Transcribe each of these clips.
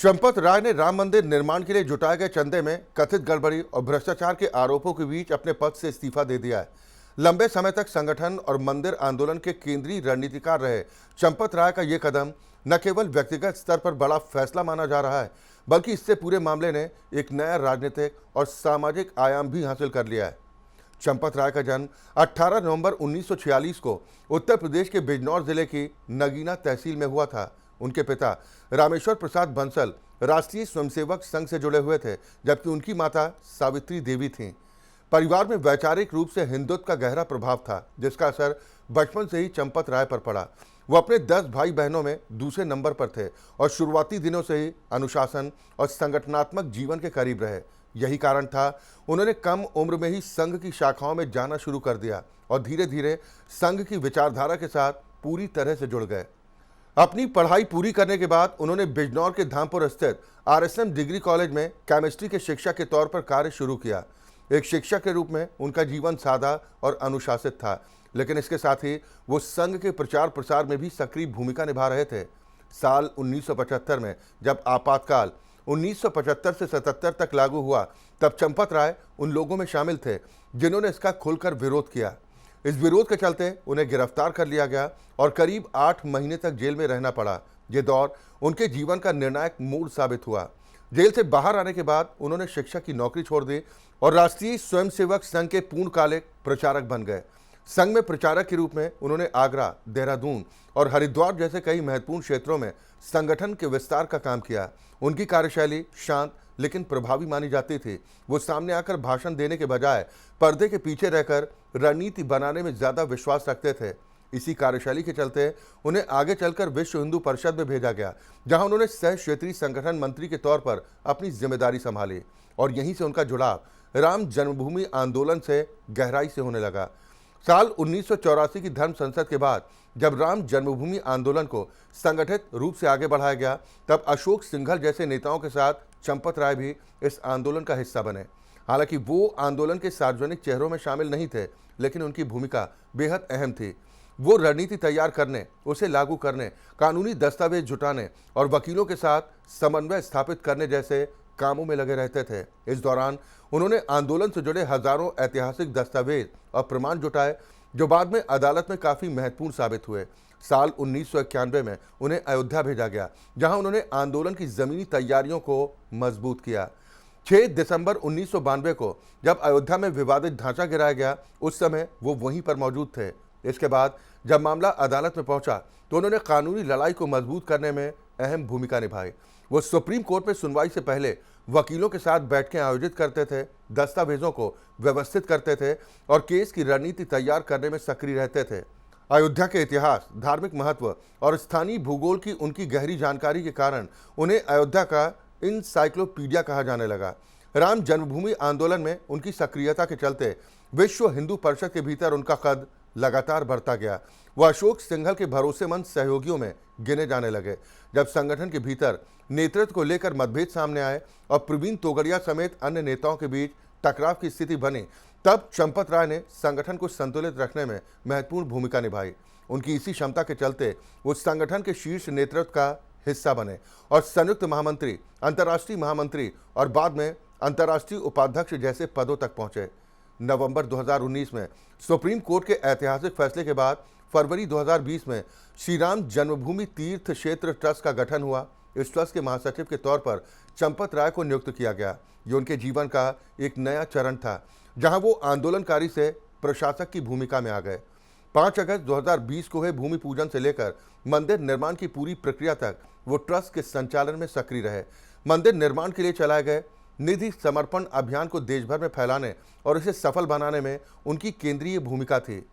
चंपत राय ने राम मंदिर निर्माण के लिए जुटाए गए चंदे में कथित गड़बड़ी और भ्रष्टाचार के आरोपों के बीच अपने पद से इस्तीफा दे दिया है। लंबे समय तक संगठन और मंदिर आंदोलन के केंद्रीय रणनीतिकार रहे चंपत राय का यह कदम न केवल व्यक्तिगत स्तर पर बड़ा फैसला माना जा रहा है, बल्कि इससे पूरे मामले ने एक नया राजनीतिक और सामाजिक आयाम भी हासिल कर लिया है। चंपत राय का जन्म 18 नवंबर 1946 को उत्तर प्रदेश के बिजनौर जिले की नगीना तहसील में हुआ था। उनके पिता रामेश्वर प्रसाद बंसल राष्ट्रीय स्वयंसेवक संघ से जुड़े हुए थे, जबकि उनकी माता सावित्री देवी थीं। परिवार में वैचारिक रूप से हिंदुत्व का गहरा प्रभाव था, जिसका असर बचपन से ही चंपत राय पर पड़ा। वो अपने 10 भाई बहनों में दूसरे नंबर पर थे और शुरुआती दिनों से ही अनुशासन और संगठनात्मक जीवन के करीब रहे। यही कारण था उन्होंने कम उम्र में ही संघ की शाखाओं में जाना शुरू कर दिया और धीरे धीरे संघ की विचारधारा के साथ पूरी तरह से जुड़ गए। अपनी पढ़ाई पूरी करने के बाद उन्होंने बिजनौर के धामपुर स्थित आरएसएम डिग्री कॉलेज में केमिस्ट्री के शिक्षक के तौर पर कार्य शुरू किया। एक शिक्षक के रूप में उनका जीवन सादा और अनुशासित था, लेकिन इसके साथ ही वो संघ के प्रचार प्रसार में भी सक्रिय भूमिका निभा रहे थे। साल 1975 में जब आपातकाल 1975 से 77 तक लागू हुआ, तब चंपत राय उन लोगों में शामिल थे जिन्होंने इसका खुलकर विरोध किया। इस विरोध के चलते उन्हें गिरफ्तार कर लिया गया और करीब 8 महीने तक जेल में रहना पड़ा। ये दौर उनके जीवन का निर्णायक मोड़ साबित हुआ। जेल से बाहर आने के बाद उन्होंने शिक्षक की नौकरी छोड़ दी और राष्ट्रीय स्वयंसेवक संघ के पूर्णकालिक प्रचारक बन गए। संघ में प्रचारक के रूप में उन्होंने आगरा, देहरादून और हरिद्वार जैसे कई महत्वपूर्ण क्षेत्रों में संगठन के विस्तार का काम किया। उनकी कार्यशैली शांत लेकिन प्रभावी मानी जाती थी। वो सामने आकर भाषण देने के बजाय पर्दे के पीछे रहकर रणनीति बनाने में ज्यादा विश्वास रखते थे। इसी कार्यशैली के चलते उन्हें आगे चलकर विश्व हिंदू परिषद में भेजा गया, जहां उन्होंने सह क्षेत्रीय संगठन मंत्री के तौर पर अपनी जिम्मेदारी संभाली और यहीं से उनका जुड़ाव राम जन्मभूमि आंदोलन से गहराई से होने लगा। साल 1984 की धर्म संसद के बाद जब राम जन्मभूमि आंदोलन को संगठित रूप से आगे बढ़ाया गया, तब अशोक सिंघल जैसे नेताओं के साथ चंपत राय भी इस आंदोलन का हिस्सा बने। हालांकि वो आंदोलन के सार्वजनिक चेहरों में शामिल नहीं थे, लेकिन उनकी भूमिका बेहद अहम थी। वो रणनीति तैयार करने, उसे लागू करने, कानूनी दस्तावेज जुटाने और वकीलों के साथ समन्वय स्थापित करने जैसे कामों में लगे रहते थे। इस दौरान उन्होंने आंदोलन से जुड़े हजारों ऐतिहासिक दस्तावेज और प्रमाण जुटाए, जो बाद में अदालत में काफी महत्वपूर्ण साबित हुए। साल 1991 में उन्हें अयोध्या भेजा गया, जहां उन्होंने आंदोलन की जमीनी तैयारियों को मजबूत किया। 6 दिसंबर 1992 को जब अयोध्या में विवादित ढांचा गिराया गया, उस समय वो वहीं पर मौजूद थे। इसके बाद जब मामला अदालत में पहुंचा, तो उन्होंने कानूनी लड़ाई को मजबूत करने में अहम भूमिका निभाई। वो सुप्रीम कोर्ट में सुनवाई से पहले वकीलों के साथ बैठकें आयोजित करते थे, दस्तावेजों को व्यवस्थित करते थे और केस की रणनीति तैयार करने में सक्रिय रहते थे। अयोध्या के इतिहास, धार्मिक महत्व और स्थानीय भूगोल की उनकी गहरी जानकारी के कारण उन्हें अयोध्या का इनसाइक्लोपीडिया कहा जाने लगा। राम जन्मभूमि आंदोलन में उनकी सक्रियता के चलते विश्व हिंदू परिषद के भीतर उनका कद लगातार बढ़ता गया। वह अशोक सिंघल के भरोसेमंद सहयोगियों में गिने जाने लगे। जब संगठन के भीतर नेतृत्व को लेकर मतभेद सामने आए और प्रवीण तोगड़िया समेत अन्य नेताओं के बीच टकराव की स्थिति बनी, तब चंपत राय ने संगठन को संतुलित रखने में महत्वपूर्ण भूमिका निभाई। उनकी इसी क्षमता के चलते वो संगठन के शीर्ष नेतृत्व का हिस्सा बने और संयुक्त महामंत्री, अंतर्राष्ट्रीय महामंत्री और बाद में अंतर्राष्ट्रीय उपाध्यक्ष जैसे पदों तक पहुंचे। नवंबर 2019 में सुप्रीम कोर्ट के ऐतिहासिक फैसले के बाद फरवरी 2020 में श्री राम जन्मभूमि तीर्थ क्षेत्र ट्रस्ट का गठन हुआ। इस ट्रस्ट के महासचिव के तौर पर चंपत राय को नियुक्त किया गया। ये उनके जीवन का एक नया चरण था, जहां वो आंदोलनकारी से प्रशासक की भूमिका में आ गए। 5 अगस्त 2020 को हुए भूमि पूजन से लेकर मंदिर निर्माण की पूरी प्रक्रिया तक वो ट्रस्ट के संचालन में सक्रिय रहे। मंदिर निर्माण के लिए चलाए गए निधि समर्पण अभियान को देश भर में फैलाने और इसे सफल बनाने में उनकी केंद्रीय भूमिका थी।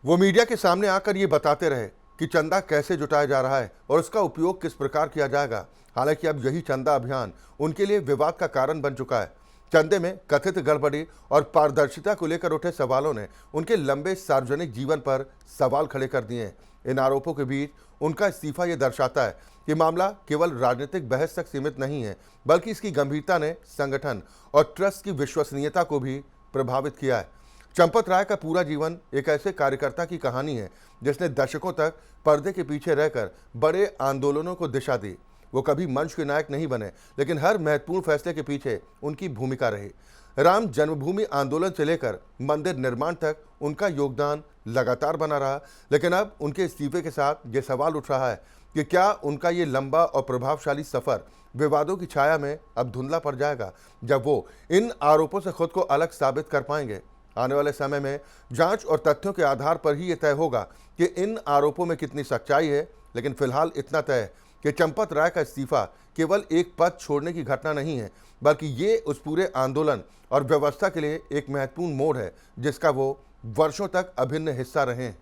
वो मीडिया के सामने आकर ये बताते रहे कि चंदा कैसे जुटाया जा रहा है और उसका उपयोग किस प्रकार किया जाएगा। हालांकि अब यही चंदा अभियान उनके लिए विवाद का कारण बन चुका है। चंदे में कथित गड़बड़ी और पारदर्शिता को लेकर उठे सवालों ने उनके लंबे सार्वजनिक जीवन पर सवाल खड़े कर दिए। इन आरोपों के बीच उनका इस्तीफा ये दर्शाता है कि मामला केवल राजनीतिक बहस तक सीमित नहीं है, बल्कि इसकी गंभीरता ने संगठन और ट्रस्ट की विश्वसनीयता को भी प्रभावित किया है। चंपत राय का पूरा जीवन एक ऐसे कार्यकर्ता की कहानी है जिसने दशकों तक पर्दे के पीछे रहकर बड़े आंदोलनों को दिशा दी। वो कभी मंच के नायक नहीं बने, लेकिन हर महत्वपूर्ण फैसले के पीछे उनकी भूमिका रही। राम जन्मभूमि आंदोलन से लेकर मंदिर निर्माण तक उनका योगदान लगातार बना रहा। लेकिन अब उनके इस्तीफे के साथ ये सवाल उठ रहा है कि क्या उनका ये लंबा और प्रभावशाली सफर विवादों की छाया में अब धुंधला पड़ जाएगा, जब वो इन आरोपों से खुद को अलग साबित कर पाएंगे। आने वाले समय में जांच और तथ्यों के आधार पर ही ये तय होगा कि इन आरोपों में कितनी सच्चाई है। लेकिन फिलहाल इतना तय है कि चंपत राय का इस्तीफा केवल एक पद छोड़ने की घटना नहीं है, बल्कि ये उस पूरे आंदोलन और व्यवस्था के लिए एक महत्वपूर्ण मोड़ है, जिसका वो वर्षों तक अभिन्न हिस्सा रहे हैं।